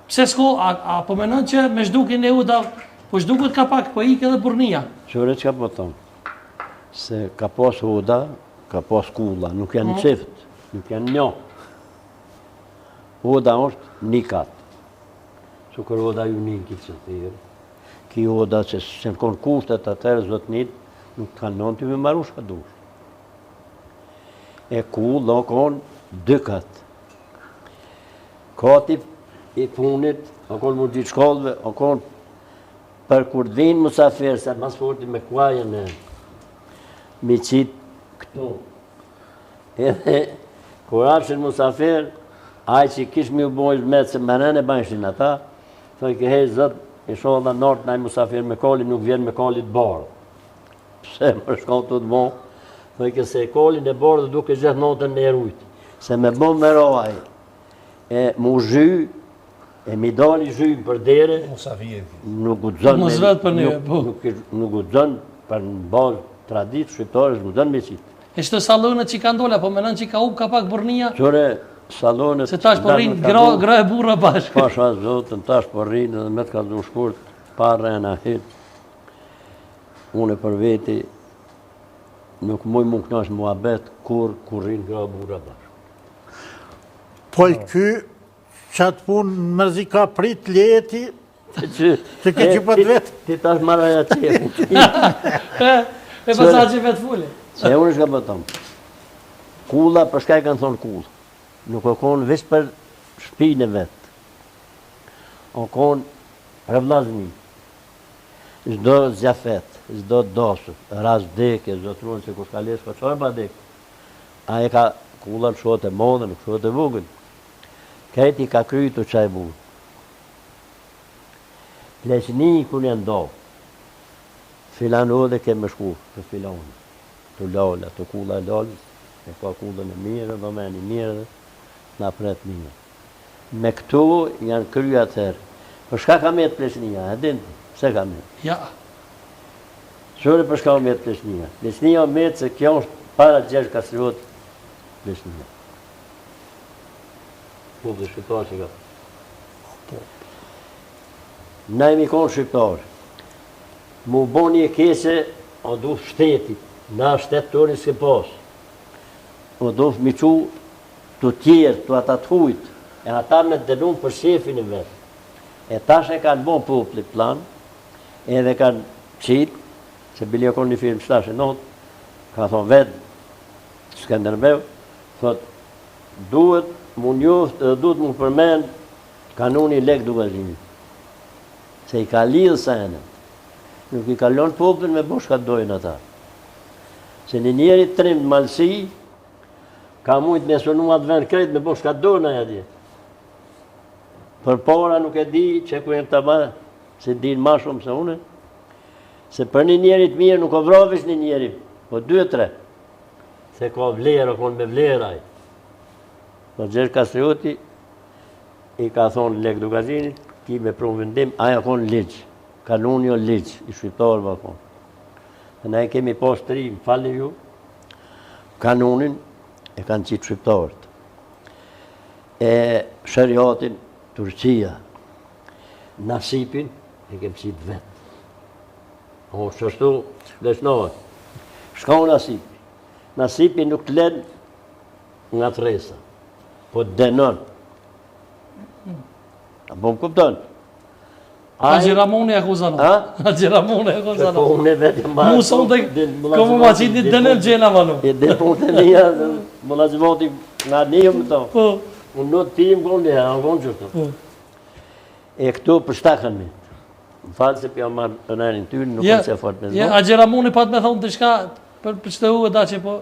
Pse s'ko, a po menon që me zhdukin e uda, po zhdukët ka pak, po ik edhe burnia. Qëre që ka po thonë? Se ka pas uda, ka pas kulla, nuk janë qift, nuk janë njo. Uda është një katë. Që kër uda ju një kitë që thirë. Ki uda që se në konë kushtet atërë zotnit, nuk kanë nënë të me maru shka dush. E kulla konë dy katë. Kati i punit, o konë mund t'i shkollëve, o konë për kur vinë musafirë, se mas forti me kuajën e mi qitë këtu. Edhe, kur apshin musafirë, aj që kishë mi u bojnë metë se mërën e banëshin ata, thoi ke hej zët, i shohë dhe nortë naj musafirë me kolli, nuk vjen me kolli të barë. Pse më shkollë të bo, thoi ke se kollin e barë dhe duke gjithë notën në erujtë. Se me bo me roaj, e mu zhy, e mi dali zhy për dere, nuk u dzën për në bazë traditë shqiptare, nuk u dzën me qitë. E shtë salonet që ka ndolla, po menon që ka up ka pak burnia? Qore, salonet... Se tash po rinë gra e burra bashkë. Pasha zotën, tash po rinë dhe me të ka du shkurt, parë e në hitë. Une për veti, nuk muj mu knash mua betë, kur rinë gra e burra bashkë. Po i ky, qatë punë në mërzi ka prit leti, që ke që për vetë. Ti tash maraja qefi. E pasat që vetë fulli. Se unë shka pëtëm. Kulla, për shka i kanë thonë kulla. Nuk o konë veç për shpinë e vetë. O konë revlazni. Zdo zjafet, zdo dosët, ras deke, zdo trunë që kus ka lesë, ka qojë pa deke. A e ka kulla në shote modë, në shote vugën. Këti ka krytu qaj bu. Lesni kër janë do. Filan o dhe ke me shku të filonë. Të lolla, të kulla lollë. E ka kullën e mire, do meni mire dhe na pret mire. Me këtu janë kryu atëherë. Për shka ka metë Plesnia, e din? Pse ka metë? Ja. Qëre për shka metë Plesnia? Plesnia metë se kjo është para gjesh kastriot Plesnia. Po dhe shqiptarë që ka. Na imi konë shqiptarë. Mu bo një kese, o du shtetit. Na shtetë të një s'ke pasë. O du mi qu të tjerë, të ata të hujtë. E ata me të denun për shefin e vetë. E tash e kanë bon poplit plan, edhe kanë qitë, se bilja konë një film shtash e notë, ka thonë vetë, Skënderbeu, thotë, duhet mu njoft edhe duhet mu përmen kanuni lek dugazinë. Se i ka lidhë senet. Nuk i kalon popën me bosh ka dojnë ata. Se një njeri trim të malësi, ka mujtë me sunu atë vend krejt me bosh ka dojnë aja dje. Për para nuk e di që ku jenë të ma, se din ma shumë se une. Se për një njeri të mirë nuk o vravish një njeri, po 2-3. Se ka vlerë, o konë me vleraj. Po Gjergj Kastrioti i ka thonë lek dugazinit, ki me prunë vendim, aja konë ligjë, kanuni o ligjë, i shqiptarë va konë. Dhe ne kemi pas të ri, më falni ju, kanunin e kanë qitë shqiptarët. E shëriatin, Turqia, nasipin e kemë qitë vetë. O, shështu, leshnohet, shka o nasipi. Nasipi nuk të len nga të resa. Po të denon. A po më kupton? Haxhi Ramoni e akuzano. Haxhi Ramoni e akuzano. Po unë e vetë më mu son të komu ma qitë një dënër gjena manu. E dhe po të një, më lazimoti nga një më to. Unë në të tim konë një, në konë qërto. E këtu për shtakën me. Më falë se pja marë të nërin ty, nuk në se fort me zdo. Haxhi Ramoni pat me thonë të shka për qëtë u e da që po...